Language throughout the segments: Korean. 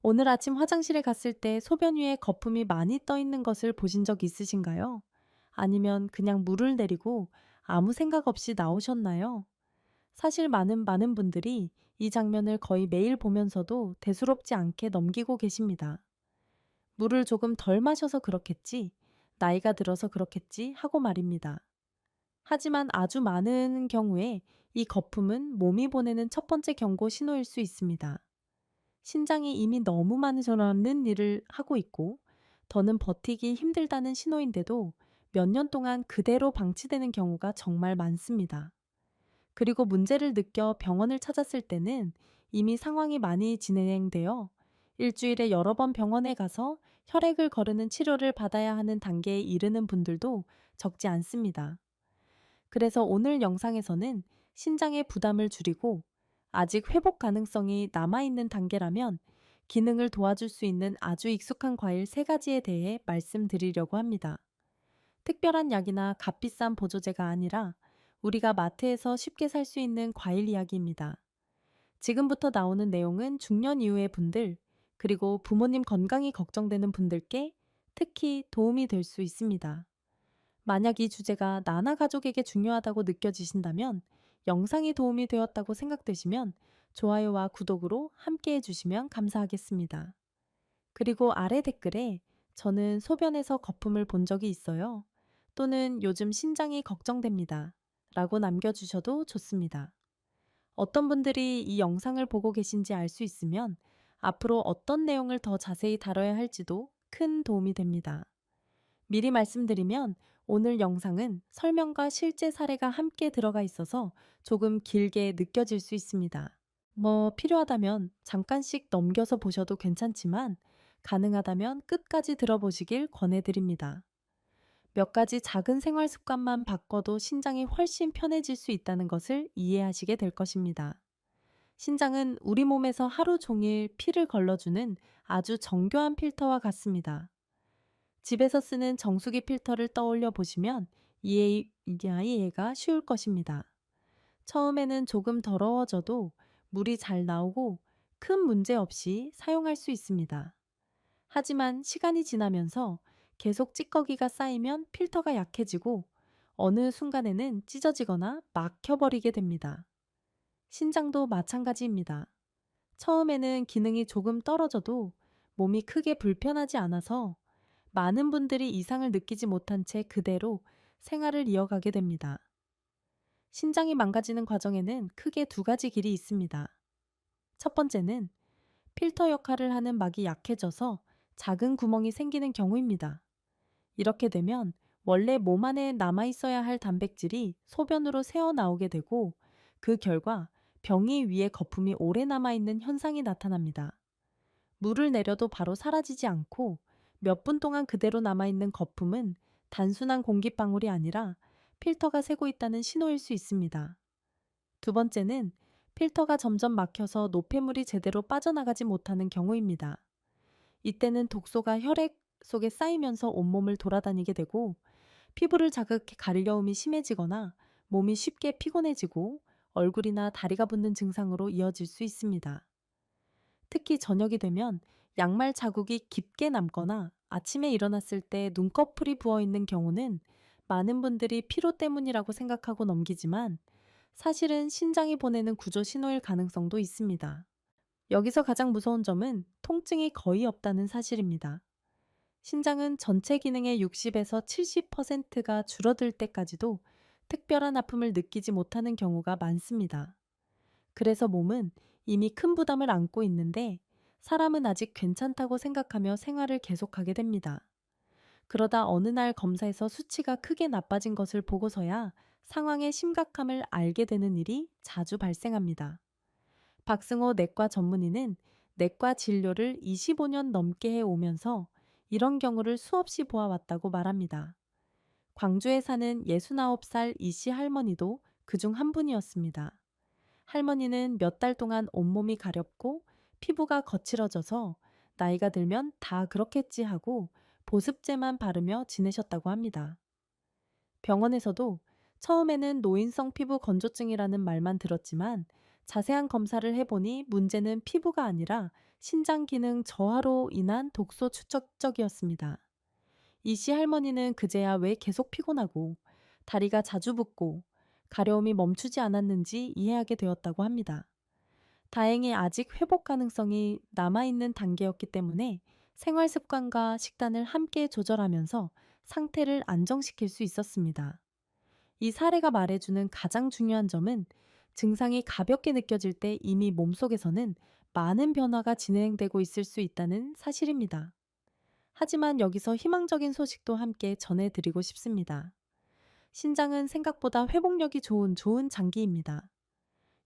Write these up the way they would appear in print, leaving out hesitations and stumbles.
오늘 아침 화장실에 갔을 때 소변 위에 거품이 많이 떠 있는 것을 보신 적 있으신가요? 아니면 그냥 물을 내리고 아무 생각 없이 나오셨나요? 사실 많은 분들이 이 장면을 거의 매일 보면서도 대수롭지 않게 넘기고 계십니다. 물을 조금 덜 마셔서 그렇겠지, 나이가 들어서 그렇겠지 하고 말입니다. 하지만 아주 많은 경우에 이 거품은 몸이 보내는 첫 번째 경고 신호일 수 있습니다. 신장이 이미 너무 많은 일을 하고 있고 더는 버티기 힘들다는 신호인데도 몇 년 동안 그대로 방치되는 경우가 정말 많습니다. 그리고 문제를 느껴 병원을 찾았을 때는 이미 상황이 많이 진행되어 일주일에 여러 번 병원에 가서 혈액을 거르는 치료를 받아야 하는 단계에 이르는 분들도 적지 않습니다. 그래서 오늘 영상에서는 신장의 부담을 줄이고 아직 회복 가능성이 남아있는 단계라면 기능을 도와줄 수 있는 아주 익숙한 과일 3가지에 대해 말씀드리려고 합니다. 특별한 약이나 값비싼 보조제가 아니라 우리가 마트에서 쉽게 살 수 있는 과일 이야기입니다. 지금부터 나오는 내용은 중년 이후의 분들, 그리고 부모님 건강이 걱정되는 분들께 특히 도움이 될 수 있습니다. 만약 이 주제가 나나 가족에게 중요하다고 느껴지신다면, 영상이 도움이 되었다고 생각되시면 좋아요와 구독으로 함께 해주시면 감사하겠습니다. 그리고 아래 댓글에 저는 소변에서 거품을 본 적이 있어요. 또는 요즘 신장이 걱정됩니다. 라고 남겨주셔도 좋습니다. 어떤 분들이 이 영상을 보고 계신지 알 수 있으면 앞으로 어떤 내용을 더 자세히 다뤄야 할지도 큰 도움이 됩니다. 미리 말씀드리면 오늘 영상은 설명과 실제 사례가 함께 들어가 있어서 조금 길게 느껴질 수 있습니다. 필요하다면 잠깐씩 넘겨서 보셔도 괜찮지만 가능하다면 끝까지 들어보시길 권해드립니다. 몇 가지 작은 생활 습관만 바꿔도 신장이 훨씬 편해질 수 있다는 것을 이해하시게 될 것입니다. 신장은 우리 몸에서 하루 종일 피를 걸러주는 아주 정교한 필터와 같습니다. 집에서 쓰는 정수기 필터를 떠올려 보시면 이해가 쉬울 것입니다. 처음에는 조금 더러워져도 물이 잘 나오고 큰 문제 없이 사용할 수 있습니다. 하지만 시간이 지나면서 계속 찌꺼기가 쌓이면 필터가 약해지고 어느 순간에는 찢어지거나 막혀버리게 됩니다. 신장도 마찬가지입니다. 처음에는 기능이 조금 떨어져도 몸이 크게 불편하지 않아서 많은 분들이 이상을 느끼지 못한 채 그대로 생활을 이어가게 됩니다. 신장이 망가지는 과정에는 크게 2가지 길이 있습니다. 첫 번째는 필터 역할을 하는 막이 약해져서 작은 구멍이 생기는 경우입니다. 이렇게 되면 원래 몸 안에 남아있어야 할 단백질이 소변으로 새어나오게 되고 그 결과 병이 위에 거품이 오래 남아있는 현상이 나타납니다. 물을 내려도 바로 사라지지 않고 몇 분 동안 그대로 남아있는 거품은 단순한 공기방울이 아니라 필터가 새고 있다는 신호일 수 있습니다. 두 번째는 필터가 점점 막혀서 노폐물이 제대로 빠져나가지 못하는 경우입니다. 이때는 독소가 혈액 속에 쌓이면서 온몸을 돌아다니게 되고 피부를 자극해 가려움이 심해지거나 몸이 쉽게 피곤해지고 얼굴이나 다리가 붓는 증상으로 이어질 수 있습니다. 특히 저녁이 되면 양말 자국이 깊게 남거나 아침에 일어났을 때 눈꺼풀이 부어 있는 경우는 많은 분들이 피로 때문이라고 생각하고 넘기지만 사실은 신장이 보내는 구조 신호일 가능성도 있습니다. 여기서 가장 무서운 점은 통증이 거의 없다는 사실입니다. 신장은 전체 기능의 60에서 70%가 줄어들 때까지도 특별한 아픔을 느끼지 못하는 경우가 많습니다. 그래서 몸은 이미 큰 부담을 안고 있는데 사람은 아직 괜찮다고 생각하며 생활을 계속하게 됩니다. 그러다 어느 날 검사에서 수치가 크게 나빠진 것을 보고서야 상황의 심각함을 알게 되는 일이 자주 발생합니다. 박승호 내과 전문의는 내과 진료를 25년 넘게 해오면서 이런 경우를 수없이 보아왔다고 말합니다. 광주에 사는 69살 이씨 할머니도 그중 한 분이었습니다. 할머니는 몇 달 동안 온몸이 가렵고 피부가 거칠어져서 나이가 들면 다 그렇겠지 하고 보습제만 바르며 지내셨다고 합니다. 병원에서도 처음에는 노인성 피부 건조증이라는 말만 들었지만 자세한 검사를 해보니 문제는 피부가 아니라 신장 기능 저하로 인한 독소 축적적이었습니다. 이 시 할머니는 그제야 왜 계속 피곤하고 다리가 자주 붓고 가려움이 멈추지 않았는지 이해하게 되었다고 합니다. 다행히 아직 회복 가능성이 남아있는 단계였기 때문에 생활 습관과 식단을 함께 조절하면서 상태를 안정시킬 수 있었습니다. 이 사례가 말해주는 가장 중요한 점은 증상이 가볍게 느껴질 때 이미 몸속에서는 많은 변화가 진행되고 있을 수 있다는 사실입니다. 하지만 여기서 희망적인 소식도 함께 전해드리고 싶습니다. 신장은 생각보다 회복력이 좋은 장기입니다.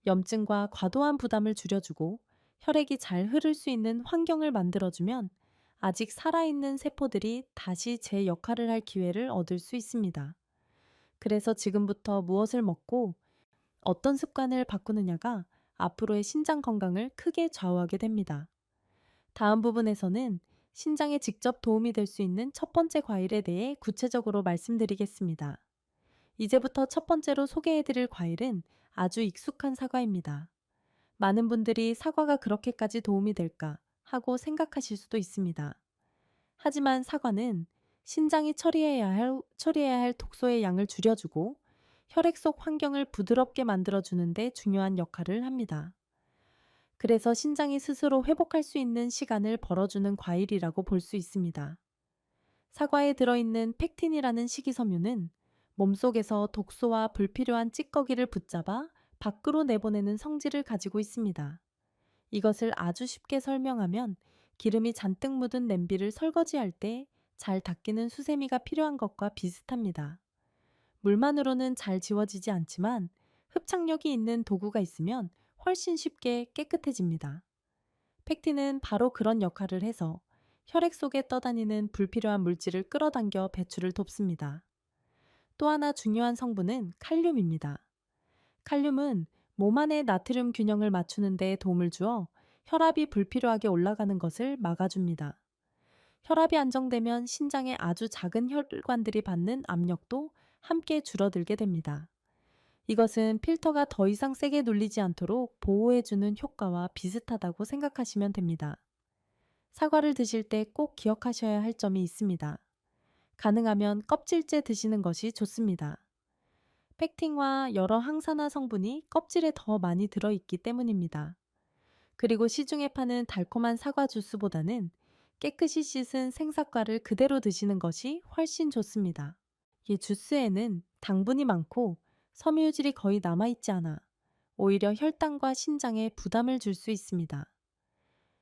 염증과 과도한 부담을 줄여주고 혈액이 잘 흐를 수 있는 환경을 만들어주면 아직 살아있는 세포들이 다시 제 역할을 할 기회를 얻을 수 있습니다. 그래서 지금부터 무엇을 먹고 어떤 습관을 바꾸느냐가 앞으로의 신장 건강을 크게 좌우하게 됩니다. 다음 부분에서는 신장에 직접 도움이 될 수 있는 첫 번째 과일에 대해 구체적으로 말씀드리겠습니다. 이제부터 첫 번째로 소개해드릴 과일은 아주 익숙한 사과입니다. 많은 분들이 사과가 그렇게까지 도움이 될까 하고 생각하실 수도 있습니다. 하지만 사과는 신장이 처리해야 할 독소의 양을 줄여주고 혈액 속 환경을 부드럽게 만들어주는데 중요한 역할을 합니다. 그래서 신장이 스스로 회복할 수 있는 시간을 벌어주는 과일이라고 볼 수 있습니다. 사과에 들어있는 펙틴이라는 식이섬유는 몸속에서 독소와 불필요한 찌꺼기를 붙잡아 밖으로 내보내는 성질을 가지고 있습니다. 이것을 아주 쉽게 설명하면 기름이 잔뜩 묻은 냄비를 설거지할 때 잘 닦이는 수세미가 필요한 것과 비슷합니다. 물만으로는 잘 지워지지 않지만 흡착력이 있는 도구가 있으면 훨씬 쉽게 깨끗해집니다. 펙틴은 바로 그런 역할을 해서 혈액 속에 떠다니는 불필요한 물질을 끌어당겨 배출을 돕습니다. 또 하나 중요한 성분은 칼륨입니다. 칼륨은 몸 안의 나트륨 균형을 맞추는 데 도움을 주어 혈압이 불필요하게 올라가는 것을 막아줍니다. 혈압이 안정되면 신장의 아주 작은 혈관들이 받는 압력도 함께 줄어들게 됩니다. 이것은 필터가 더 이상 세게 눌리지 않도록 보호해주는 효과와 비슷하다고 생각하시면 됩니다. 사과를 드실 때 꼭 기억하셔야 할 점이 있습니다. 가능하면 껍질째 드시는 것이 좋습니다. 펙틴과 여러 항산화 성분이 껍질에 더 많이 들어있기 때문입니다. 그리고 시중에 파는 달콤한 사과 주스보다는 깨끗이 씻은 생사과를 그대로 드시는 것이 훨씬 좋습니다. 이 주스에는 당분이 많고 섬유질이 거의 남아있지 않아 오히려 혈당과 신장에 부담을 줄 수 있습니다.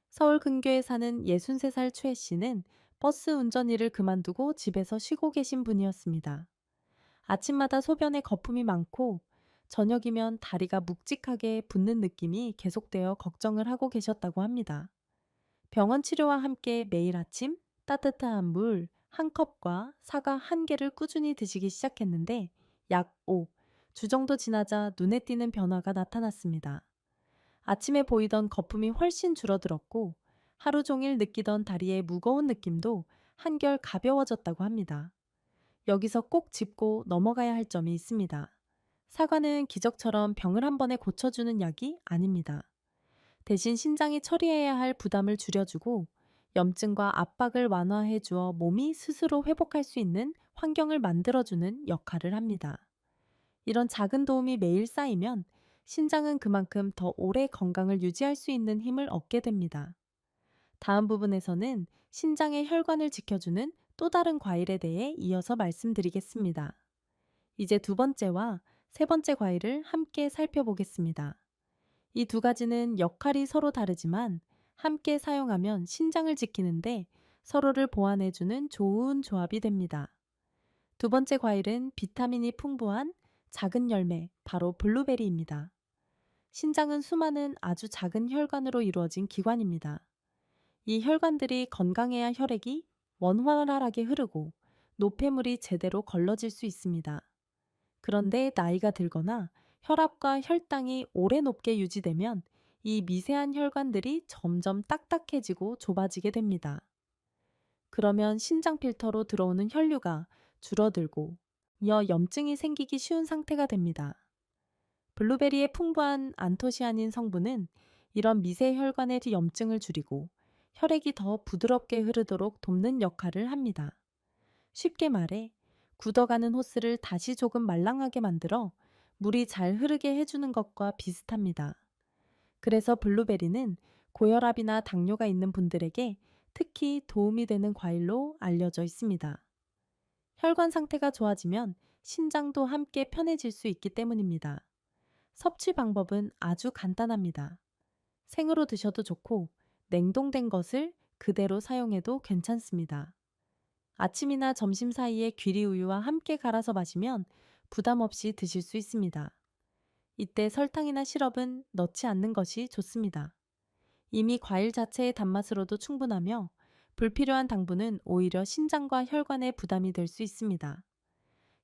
서울 근교에 사는 63살 최 씨는 버스 운전 일을 그만두고 집에서 쉬고 계신 분이었습니다. 아침마다 소변에 거품이 많고 저녁이면 다리가 묵직하게 붓는 느낌이 계속되어 걱정을 하고 계셨다고 합니다. 병원 치료와 함께 매일 아침 따뜻한 물 한 컵과 사과 한 개를 꾸준히 드시기 시작했는데 약 5주 정도 지나자 눈에 띄는 변화가 나타났습니다. 아침에 보이던 거품이 훨씬 줄어들었고 하루 종일 느끼던 다리의 무거운 느낌도 한결 가벼워졌다고 합니다. 여기서 꼭 짚고 넘어가야 할 점이 있습니다. 사과는 기적처럼 병을 한 번에 고쳐주는 약이 아닙니다. 대신 신장이 처리해야 할 부담을 줄여주고 염증과 압박을 완화해 주어 몸이 스스로 회복할 수 있는 환경을 만들어주는 역할을 합니다. 이런 작은 도움이 매일 쌓이면 신장은 그만큼 더 오래 건강을 유지할 수 있는 힘을 얻게 됩니다. 다음 부분에서는 신장의 혈관을 지켜주는 또 다른 과일에 대해 이어서 말씀드리겠습니다. 이제 두 번째와 세 번째 과일을 함께 살펴보겠습니다. 이 두 가지는 역할이 서로 다르지만 함께 사용하면 신장을 지키는데 서로를 보완해주는 좋은 조합이 됩니다. 두 번째 과일은 비타민이 풍부한 작은 열매, 바로 블루베리입니다. 신장은 수많은 아주 작은 혈관으로 이루어진 기관입니다. 이 혈관들이 건강해야 혈액이 원활하게 흐르고 노폐물이 제대로 걸러질 수 있습니다. 그런데 나이가 들거나 혈압과 혈당이 오래 높게 유지되면 이 미세한 혈관들이 점점 딱딱해지고 좁아지게 됩니다. 그러면 신장 필터로 들어오는 혈류가 줄어들고 이어 염증이 생기기 쉬운 상태가 됩니다. 블루베리의 풍부한 안토시아닌 성분은 이런 미세 혈관의 염증을 줄이고 혈액이 더 부드럽게 흐르도록 돕는 역할을 합니다. 쉽게 말해, 굳어가는 호스를 다시 조금 말랑하게 만들어 물이 잘 흐르게 해주는 것과 비슷합니다. 그래서 블루베리는 고혈압이나 당뇨가 있는 분들에게 특히 도움이 되는 과일로 알려져 있습니다. 혈관 상태가 좋아지면 신장도 함께 편해질 수 있기 때문입니다. 섭취 방법은 아주 간단합니다. 생으로 드셔도 좋고 냉동된 것을 그대로 사용해도 괜찮습니다. 아침이나 점심 사이에 귀리우유와 함께 갈아서 마시면 부담 없이 드실 수 있습니다. 이때 설탕이나 시럽은 넣지 않는 것이 좋습니다. 이미 과일 자체의 단맛으로도 충분하며 불필요한 당분은 오히려 신장과 혈관에 부담이 될 수 있습니다.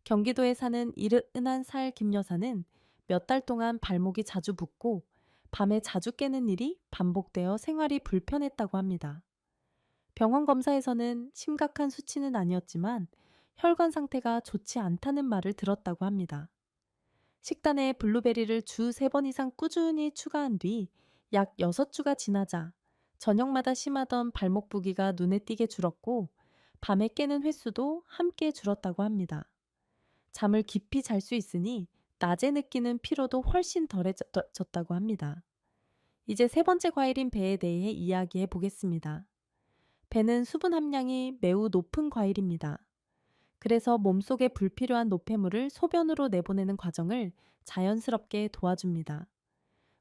경기도에 사는 이른한 살 김 여사는 몇 달 동안 발목이 자주 붓고 밤에 자주 깨는 일이 반복되어 생활이 불편했다고 합니다. 병원 검사에서는 심각한 수치는 아니었지만 혈관 상태가 좋지 않다는 말을 들었다고 합니다. 식단에 블루베리를 주 3번 이상 꾸준히 추가한 뒤 약 6주가 지나자 저녁마다 심하던 발목 부기가 눈에 띄게 줄었고 밤에 깨는 횟수도 함께 줄었다고 합니다. 잠을 깊이 잘 수 있으니 낮에 느끼는 피로도 훨씬 덜해졌다고 합니다. 이제 세 번째 과일인 배에 대해 이야기해 보겠습니다. 배는 수분 함량이 매우 높은 과일입니다. 그래서 몸속에 불필요한 노폐물을 소변으로 내보내는 과정을 자연스럽게 도와줍니다.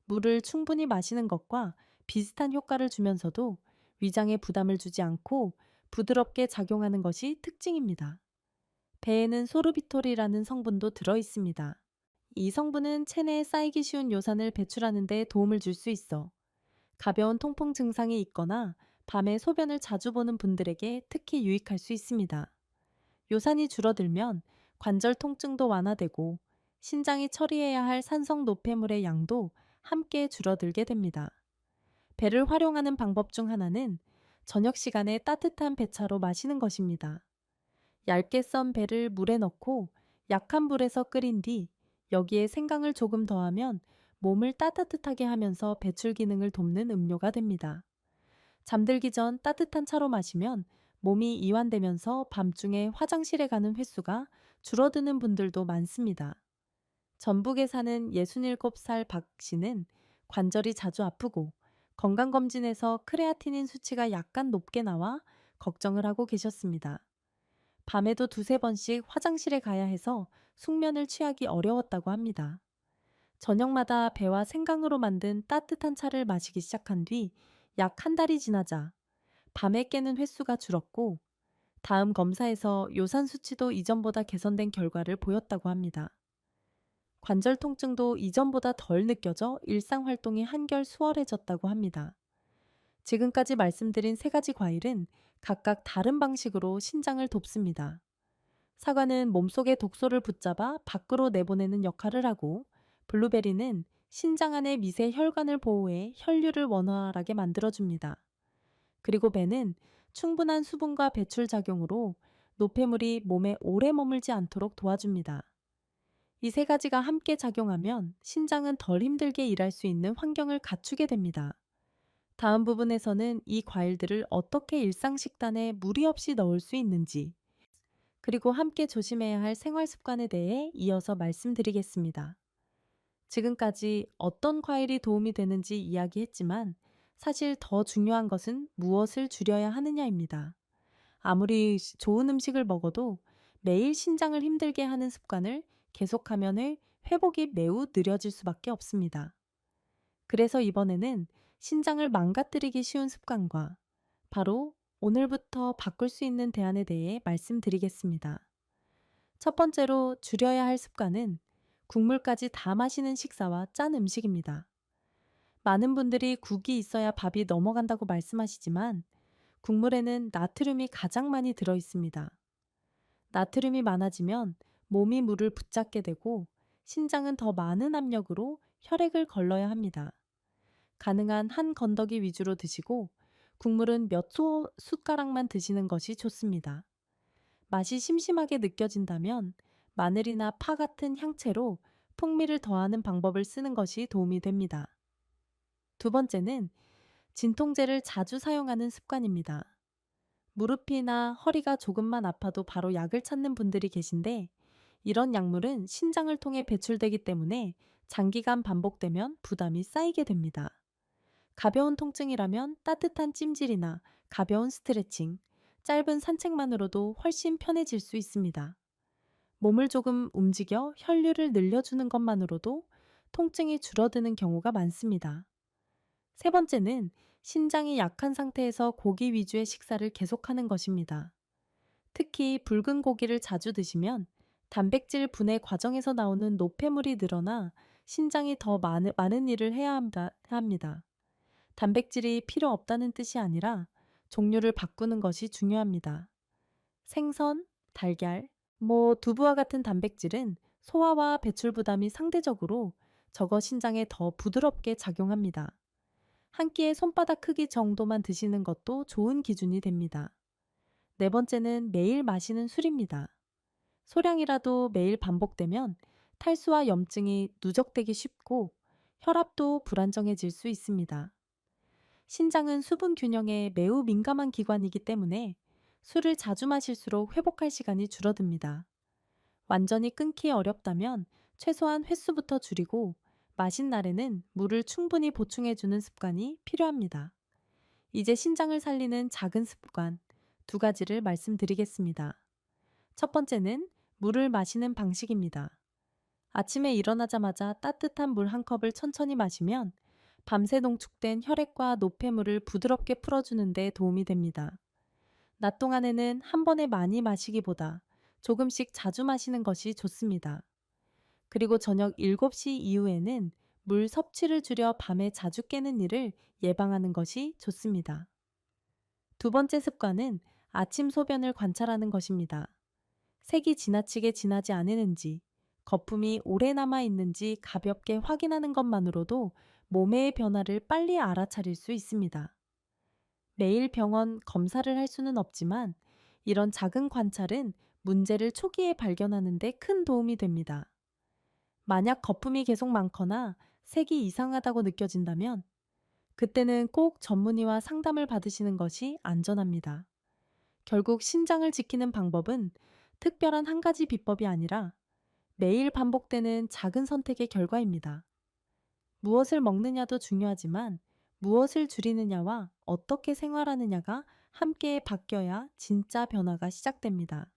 물을 충분히 마시는 것과 비슷한 효과를 주면서도 위장에 부담을 주지 않고 부드럽게 작용하는 것이 특징입니다. 배에는 소르비톨이라는 성분도 들어 있습니다. 이 성분은 체내에 쌓이기 쉬운 요산을 배출하는 데 도움을 줄 수 있어 가벼운 통풍 증상이 있거나 밤에 소변을 자주 보는 분들에게 특히 유익할 수 있습니다. 요산이 줄어들면 관절 통증도 완화되고 신장이 처리해야 할 산성 노폐물의 양도 함께 줄어들게 됩니다. 배를 활용하는 방법 중 하나는 저녁 시간에 따뜻한 배차로 마시는 것입니다. 얇게 썬 배를 물에 넣고 약한 불에서 끓인 뒤 여기에 생강을 조금 더하면 몸을 따뜻하게 하면서 배출 기능을 돕는 음료가 됩니다. 잠들기 전 따뜻한 차로 마시면 몸이 이완되면서 밤중에 화장실에 가는 횟수가 줄어드는 분들도 많습니다. 전북에 사는 67살 박 씨는 관절이 자주 아프고 건강검진에서 크레아티닌 수치가 약간 높게 나와 걱정을 하고 계셨습니다. 밤에도 두세 번씩 화장실에 가야 해서 숙면을 취하기 어려웠다고 합니다. 저녁마다 배와 생강으로 만든 따뜻한 차를 마시기 시작한 뒤 약 한 달이 지나자 밤에 깨는 횟수가 줄었고 다음 검사에서 요산 수치도 이전보다 개선된 결과를 보였다고 합니다. 관절 통증도 이전보다 덜 느껴져 일상 활동이 한결 수월해졌다고 합니다. 지금까지 말씀드린 세 가지 과일은 각각 다른 방식으로 신장을 돕습니다. 사과는 몸속의 독소를 붙잡아 밖으로 내보내는 역할을 하고 블루베리는 신장 안의 미세 혈관을 보호해 혈류를 원활하게 만들어줍니다. 그리고 배는 충분한 수분과 배출 작용으로 노폐물이 몸에 오래 머물지 않도록 도와줍니다. 이 세 가지가 함께 작용하면 신장은 덜 힘들게 일할 수 있는 환경을 갖추게 됩니다. 다음 부분에서는 이 과일들을 어떻게 일상 식단에 무리 없이 넣을 수 있는지, 그리고 함께 조심해야 할 생활 습관에 대해 이어서 말씀드리겠습니다. 지금까지 어떤 과일이 도움이 되는지 이야기했지만 사실 더 중요한 것은 무엇을 줄여야 하느냐입니다. 아무리 좋은 음식을 먹어도 매일 신장을 힘들게 하는 습관을 계속하면 회복이 매우 느려질 수밖에 없습니다. 그래서 이번에는 신장을 망가뜨리기 쉬운 습관과 바로 오늘부터 바꿀 수 있는 대안에 대해 말씀드리겠습니다. 첫 번째로 줄여야 할 습관은 국물까지 다 마시는 식사와 짠 음식입니다. 많은 분들이 국이 있어야 밥이 넘어간다고 말씀하시지만 국물에는 나트륨이 가장 많이 들어 있습니다. 나트륨이 많아지면 몸이 물을 붙잡게 되고 신장은 더 많은 압력으로 혈액을 걸러야 합니다. 가능한 한 건더기 위주로 드시고 국물은 몇 숟가락만 드시는 것이 좋습니다. 맛이 심심하게 느껴진다면 마늘이나 파 같은 향채로 풍미를 더하는 방법을 쓰는 것이 도움이 됩니다. 두 번째는 진통제를 자주 사용하는 습관입니다. 무릎이나 허리가 조금만 아파도 바로 약을 찾는 분들이 계신데 이런 약물은 신장을 통해 배출되기 때문에 장기간 반복되면 부담이 쌓이게 됩니다. 가벼운 통증이라면 따뜻한 찜질이나 가벼운 스트레칭, 짧은 산책만으로도 훨씬 편해질 수 있습니다. 몸을 조금 움직여 혈류를 늘려주는 것만으로도 통증이 줄어드는 경우가 많습니다. 세 번째는 신장이 약한 상태에서 고기 위주의 식사를 계속하는 것입니다. 특히 붉은 고기를 자주 드시면 단백질 분해 과정에서 나오는 노폐물이 늘어나 신장이 더 많은 일을 해야 합니다. 단백질이 필요 없다는 뜻이 아니라 종류를 바꾸는 것이 중요합니다. 생선, 달걀, 두부와 같은 단백질은 소화와 배출 부담이 상대적으로 적어 신장에 더 부드럽게 작용합니다. 한 끼의 손바닥 크기 정도만 드시는 것도 좋은 기준이 됩니다. 네 번째는 매일 마시는 술입니다. 소량이라도 매일 반복되면 탈수와 염증이 누적되기 쉽고 혈압도 불안정해질 수 있습니다. 신장은 수분 균형에 매우 민감한 기관이기 때문에 술을 자주 마실수록 회복할 시간이 줄어듭니다. 완전히 끊기 어렵다면 최소한 횟수부터 줄이고 마신 날에는 물을 충분히 보충해주는 습관이 필요합니다. 이제 신장을 살리는 작은 습관 두 가지를 말씀드리겠습니다. 첫 번째는 물을 마시는 방식입니다. 아침에 일어나자마자 따뜻한 물 한 컵을 천천히 마시면 밤새 농축된 혈액과 노폐물을 부드럽게 풀어주는 데 도움이 됩니다. 낮 동안에는 한 번에 많이 마시기보다 조금씩 자주 마시는 것이 좋습니다. 그리고 저녁 7시 이후에는 물 섭취를 줄여 밤에 자주 깨는 일을 예방하는 것이 좋습니다. 두 번째 습관은 아침 소변을 관찰하는 것입니다. 색이 지나치게 진하지 않았는지, 거품이 오래 남아 있는지 가볍게 확인하는 것만으로도 몸의 변화를 빨리 알아차릴 수 있습니다. 매일 병원 검사를 할 수는 없지만 이런 작은 관찰은 문제를 초기에 발견하는 데 큰 도움이 됩니다. 만약 거품이 계속 많거나 색이 이상하다고 느껴진다면 그때는 꼭 전문의와 상담을 받으시는 것이 안전합니다. 결국 신장을 지키는 방법은 특별한 한 가지 비법이 아니라 매일 반복되는 작은 선택의 결과입니다. 무엇을 먹느냐도 중요하지만 무엇을 줄이느냐와 어떻게 생활하느냐가 함께 바뀌어야 진짜 변화가 시작됩니다.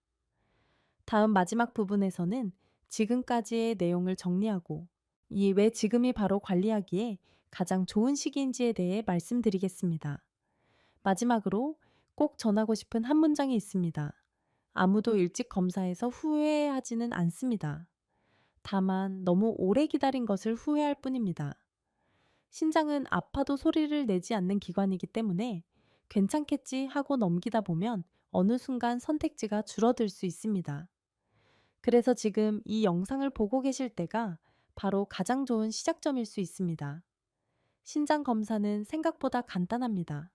다음 마지막 부분에서는 지금까지의 내용을 정리하고 이 왜 지금이 바로 관리하기에 가장 좋은 시기인지에 대해 말씀드리겠습니다. 마지막으로 꼭 전하고 싶은 한 문장이 있습니다. 아무도 일찍 검사해서 후회하지는 않습니다. 다만 너무 오래 기다린 것을 후회할 뿐입니다. 신장은 아파도 소리를 내지 않는 기관이기 때문에 괜찮겠지 하고 넘기다 보면 어느 순간 선택지가 줄어들 수 있습니다. 그래서 지금 이 영상을 보고 계실 때가 바로 가장 좋은 시작점일 수 있습니다. 신장 검사는 생각보다 간단합니다.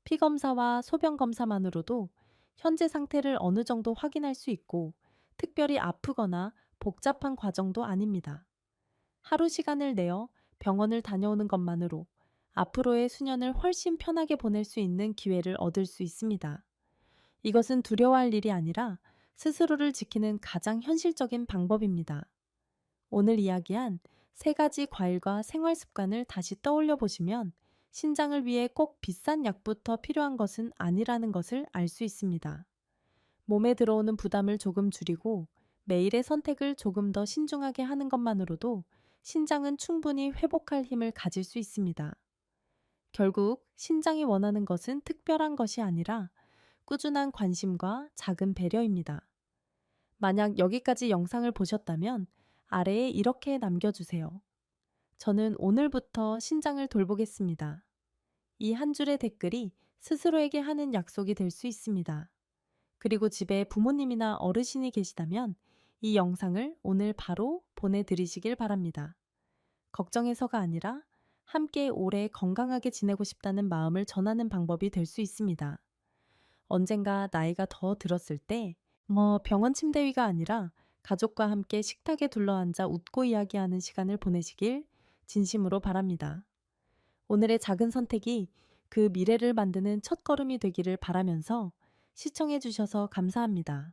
피 검사와 소변 검사만으로도 현재 상태를 어느 정도 확인할 수 있고 특별히 아프거나 복잡한 과정도 아닙니다. 하루 시간을 내어 병원을 다녀오는 것만으로 앞으로의 수년을 훨씬 편하게 보낼 수 있는 기회를 얻을 수 있습니다. 이것은 두려워할 일이 아니라 스스로를 지키는 가장 현실적인 방법입니다. 오늘 이야기한 세 가지 과일과 생활 습관을 다시 떠올려 보시면 신장을 위해 꼭 비싼 약부터 필요한 것은 아니라는 것을 알 수 있습니다. 몸에 들어오는 부담을 조금 줄이고 매일의 선택을 조금 더 신중하게 하는 것만으로도 신장은 충분히 회복할 힘을 가질 수 있습니다. 결국 신장이 원하는 것은 특별한 것이 아니라 꾸준한 관심과 작은 배려입니다. 만약 여기까지 영상을 보셨다면 아래에 이렇게 남겨주세요. 저는 오늘부터 신장을 돌보겠습니다. 이 한 줄의 댓글이 스스로에게 하는 약속이 될 수 있습니다. 그리고 집에 부모님이나 어르신이 계시다면 이 영상을 오늘 바로 보내드리시길 바랍니다. 걱정해서가 아니라 함께 오래 건강하게 지내고 싶다는 마음을 전하는 방법이 될 수 있습니다. 언젠가 나이가 더 들었을 때, 병원 침대 위가 아니라 가족과 함께 식탁에 둘러앉아 웃고 이야기하는 시간을 보내시길 진심으로 바랍니다. 오늘의 작은 선택이 그 미래를 만드는 첫걸음이 되기를 바라면서 시청해 주셔서 감사합니다.